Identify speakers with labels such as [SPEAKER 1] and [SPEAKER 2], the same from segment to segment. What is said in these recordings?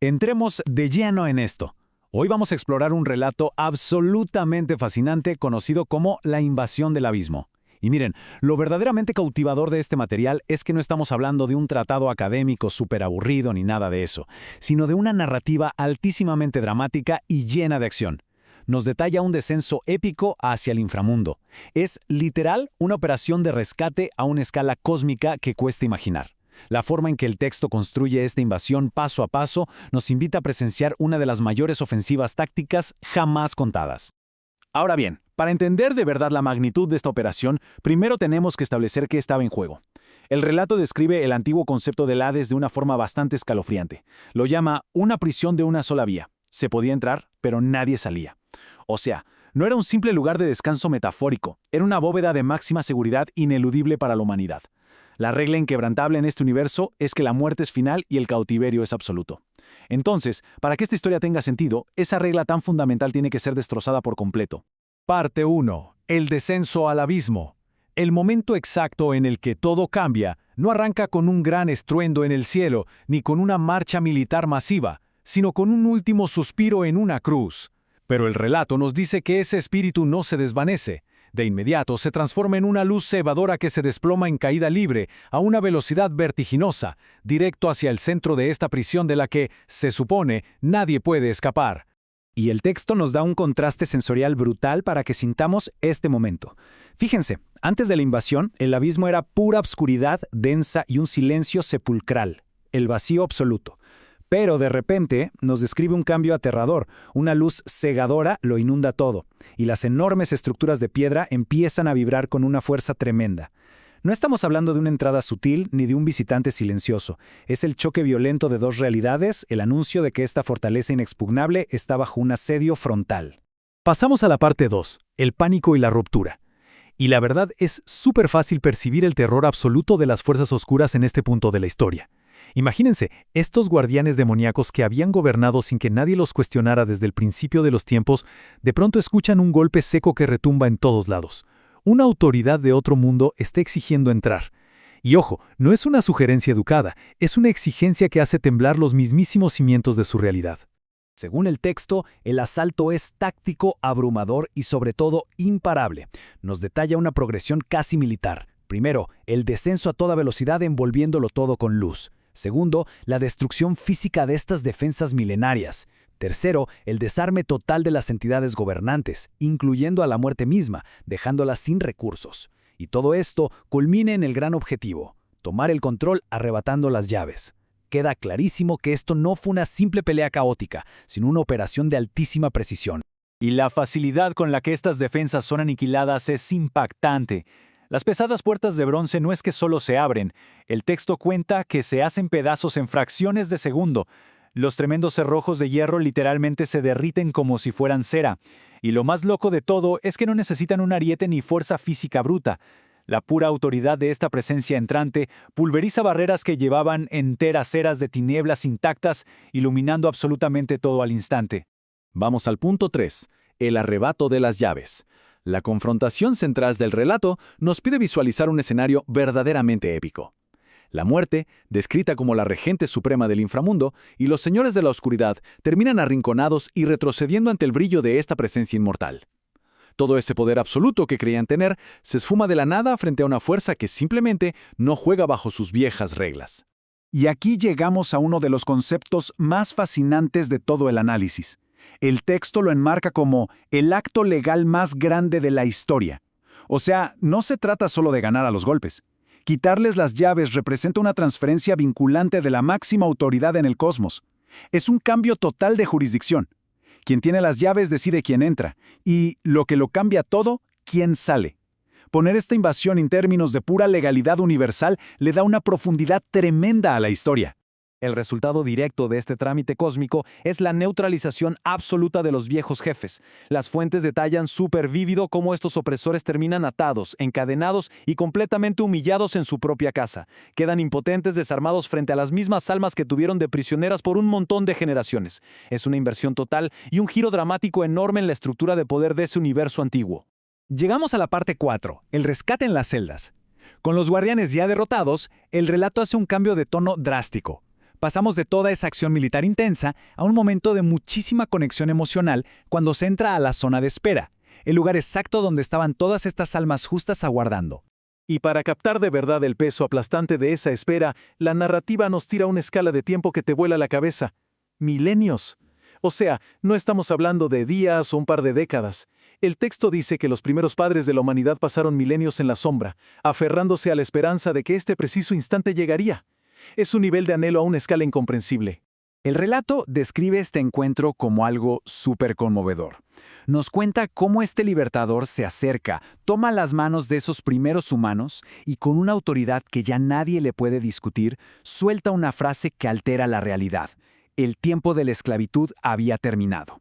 [SPEAKER 1] Entremos de lleno en esto. Hoy vamos a explorar un relato absolutamente fascinante conocido como La invasión del abismo. Y miren, lo verdaderamente cautivador de este material es que no estamos hablando de un tratado académico súper aburrido ni nada de eso, sino de una narrativa altísimamente dramática y llena de acción. Nos detalla un descenso épico hacia el inframundo. Es, literal, una operación de rescate a una escala cósmica que cuesta imaginar. La forma en que el texto construye esta invasión paso a paso nos invita a presenciar una de las mayores ofensivas tácticas jamás contadas. Ahora bien, para entender de verdad la magnitud de esta operación, primero tenemos que establecer qué estaba en juego. El relato describe el antiguo concepto del Hades de una forma bastante escalofriante. Lo llama una prisión de una sola vía. Se podía entrar, pero nadie salía. O sea, no era un simple lugar de descanso metafórico, era una bóveda de máxima seguridad ineludible para la humanidad. La regla inquebrantable en este universo es que la muerte es final y el cautiverio es absoluto. Entonces, para que esta historia tenga sentido, esa regla tan fundamental tiene que ser destrozada por completo. Parte 1. El descenso al abismo. El momento exacto en el que todo cambia no arranca con un gran estruendo en el cielo ni con una marcha militar masiva, sino con un último suspiro en una cruz. Pero el relato nos dice que ese espíritu no se desvanece. De inmediato se transforma en una luz cebadora que se desploma en caída libre a una velocidad vertiginosa, directo hacia el centro de esta prisión de la que, se supone, nadie puede escapar. Y el texto nos da un contraste sensorial brutal para que sintamos este momento. Fíjense, antes de la invasión, el abismo era pura obscuridad densa y un silencio sepulcral, el vacío absoluto. Pero de repente nos describe un cambio aterrador, una luz cegadora lo inunda todo, y las enormes estructuras de piedra empiezan a vibrar con una fuerza tremenda. No estamos hablando de una entrada sutil ni de un visitante silencioso, es el choque violento de dos realidades, el anuncio de que esta fortaleza inexpugnable está bajo un asedio frontal. Pasamos a la parte 2, el pánico y la ruptura. Y la verdad es súper fácil percibir el terror absoluto de las fuerzas oscuras en este punto de la historia. Imagínense, estos guardianes demoníacos que habían gobernado sin que nadie los cuestionara desde el principio de los tiempos, de pronto escuchan un golpe seco que retumba en todos lados. Una autoridad de otro mundo está exigiendo entrar. Y ojo, no es una sugerencia educada, es una exigencia que hace temblar los mismísimos cimientos de su realidad. Según el texto, el asalto es táctico, abrumador y sobre todo imparable. Nos detalla una progresión casi militar. Primero, el descenso a toda velocidad envolviéndolo todo con luz. Segundo, la destrucción física de estas defensas milenarias. Tercero, el desarme total de las entidades gobernantes, incluyendo a la muerte misma, dejándolas sin recursos. Y todo esto culmina en el gran objetivo, tomar el control arrebatando las llaves. Queda clarísimo que esto no fue una simple pelea caótica, sino una operación de altísima precisión. Y la facilidad con la que estas defensas son aniquiladas es impactante. Las pesadas puertas de bronce no es que solo se abren, el texto cuenta que se hacen pedazos en fracciones de segundo. Los tremendos cerrojos de hierro literalmente se derriten como si fueran cera. Y lo más loco de todo es que no necesitan un ariete ni fuerza física bruta. La pura autoridad de esta presencia entrante pulveriza barreras que llevaban enteras eras de tinieblas intactas, iluminando absolutamente todo al instante. Vamos al punto 3, el arrebato de las llaves. La confrontación central del relato nos pide visualizar un escenario verdaderamente épico. La muerte, descrita como la regente suprema del inframundo, y los señores de la oscuridad terminan arrinconados y retrocediendo ante el brillo de esta presencia inmortal. Todo ese poder absoluto que creían tener se esfuma de la nada frente a una fuerza que simplemente no juega bajo sus viejas reglas. Y aquí llegamos a uno de los conceptos más fascinantes de todo el análisis. El texto lo enmarca como el acto legal más grande de la historia. O sea, no se trata solo de ganar a los golpes. Quitarles las llaves representa una transferencia vinculante de la máxima autoridad en el cosmos. Es un cambio total de jurisdicción. Quien tiene las llaves decide quién entra, y, lo que lo cambia todo, quién sale. Poner esta invasión en términos de pura legalidad universal le da una profundidad tremenda a la historia. El resultado directo de este trámite cósmico es la neutralización absoluta de los viejos jefes. Las fuentes detallan súper vívido cómo estos opresores terminan atados, encadenados y completamente humillados en su propia casa. Quedan impotentes, desarmados frente a las mismas almas que tuvieron de prisioneras por un montón de generaciones. Es una inversión total y un giro dramático enorme en la estructura de poder de ese universo antiguo. Llegamos a la parte 4, el rescate en las celdas. Con los guardianes ya derrotados, el relato hace un cambio de tono drástico.
[SPEAKER 2] Pasamos de toda esa acción militar intensa a un momento de muchísima conexión emocional cuando se entra a la zona de espera, el lugar exacto donde estaban todas estas almas justas aguardando.
[SPEAKER 3] Y para captar de verdad el peso aplastante de esa espera, la narrativa nos tira una escala de tiempo que te vuela la cabeza. Milenios. O sea, no estamos hablando de días o un par de décadas. El texto dice que los primeros padres de la humanidad pasaron milenios en la sombra, aferrándose a la esperanza de que este preciso instante llegaría. Es un nivel de anhelo a una escala incomprensible.
[SPEAKER 1] El relato describe este encuentro como algo súper conmovedor. Nos cuenta cómo este libertador se acerca, toma las manos de esos primeros humanos y con una autoridad que ya nadie le puede discutir, suelta una frase que altera la realidad. El tiempo de la esclavitud había terminado.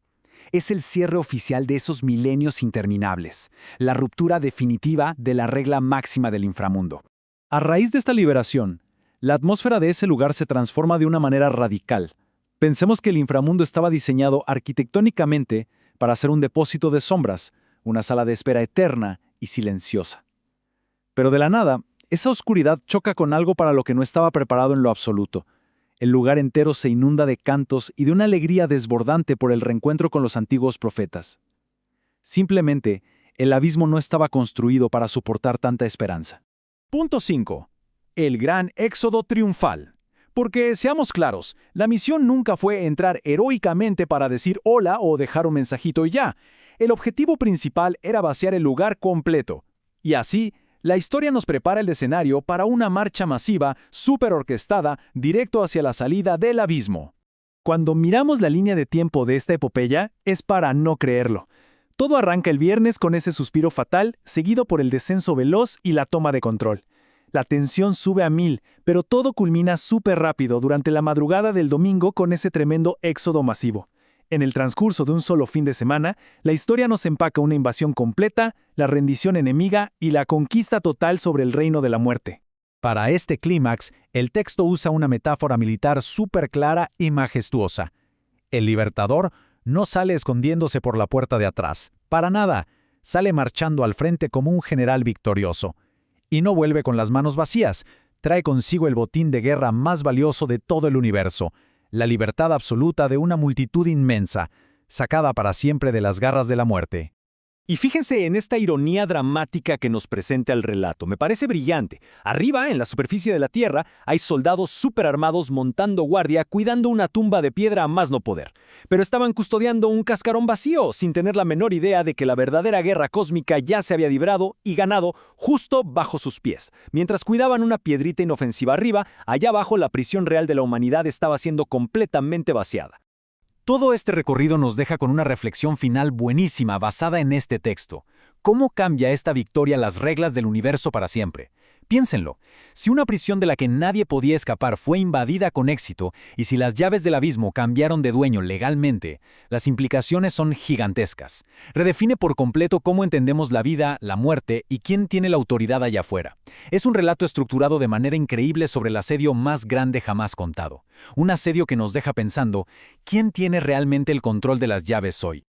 [SPEAKER 1] Es el cierre oficial de esos milenios interminables, la ruptura definitiva de la regla máxima del inframundo.
[SPEAKER 3] A raíz de esta liberación, la atmósfera de ese lugar se transforma de una manera radical. Pensemos que el inframundo estaba diseñado arquitectónicamente para ser un depósito de sombras, una sala de espera eterna y silenciosa. Pero de la nada, esa oscuridad choca con algo para lo que no estaba preparado en lo absoluto. El lugar entero se inunda de cantos y de una alegría desbordante por el reencuentro con los antiguos profetas. Simplemente, el abismo no estaba construido para soportar tanta esperanza.
[SPEAKER 1] Punto 5. El gran éxodo triunfal. Porque, seamos claros, la misión nunca fue entrar heroicamente para decir hola o dejar un mensajito y ya. El objetivo principal era vaciar el lugar completo. Y así, la historia nos prepara el escenario para una marcha masiva, súper orquestada, directo hacia la salida del abismo.
[SPEAKER 3] Cuando miramos la línea de tiempo de esta epopeya, es para no creerlo. Todo arranca el viernes con ese suspiro fatal, seguido por el descenso veloz y la toma de control. La tensión sube a 1000, pero todo culmina súper rápido durante la madrugada del domingo con ese tremendo éxodo masivo. En el transcurso de un solo fin de semana, la historia nos empaca una invasión completa, la rendición enemiga y la conquista total sobre el reino de la muerte.
[SPEAKER 1] Para este clímax, el texto usa una metáfora militar súper clara y majestuosa. El libertador no sale escondiéndose por la puerta de atrás, para nada, sale marchando al frente como un general victorioso. Y no vuelve con las manos vacías, trae consigo el botín de guerra más valioso de todo el universo, la libertad absoluta de una multitud inmensa, sacada para siempre de las garras de la muerte. Y fíjense en esta ironía dramática que nos presenta el relato. Me parece brillante. Arriba, en la superficie de la Tierra, hay soldados superarmados montando guardia, cuidando una tumba de piedra a más no poder. Pero estaban custodiando un cascarón vacío, sin tener la menor idea de que la verdadera guerra cósmica ya se había librado y ganado justo bajo sus pies. Mientras cuidaban una piedrita inofensiva arriba, allá abajo la prisión real de la humanidad estaba siendo completamente vaciada. Todo este recorrido nos deja con una reflexión final buenísima basada en este texto. ¿Cómo cambia esta victoria las reglas del universo para siempre? Piénsenlo, si una prisión de la que nadie podía escapar fue invadida con éxito y si las llaves del abismo cambiaron de dueño legalmente, las implicaciones son gigantescas. Redefine por completo cómo entendemos la vida, la muerte y quién tiene la autoridad allá afuera. Es un relato estructurado de manera increíble sobre el asedio más grande jamás contado. Un asedio que nos deja pensando, ¿quién tiene realmente el control de las llaves hoy?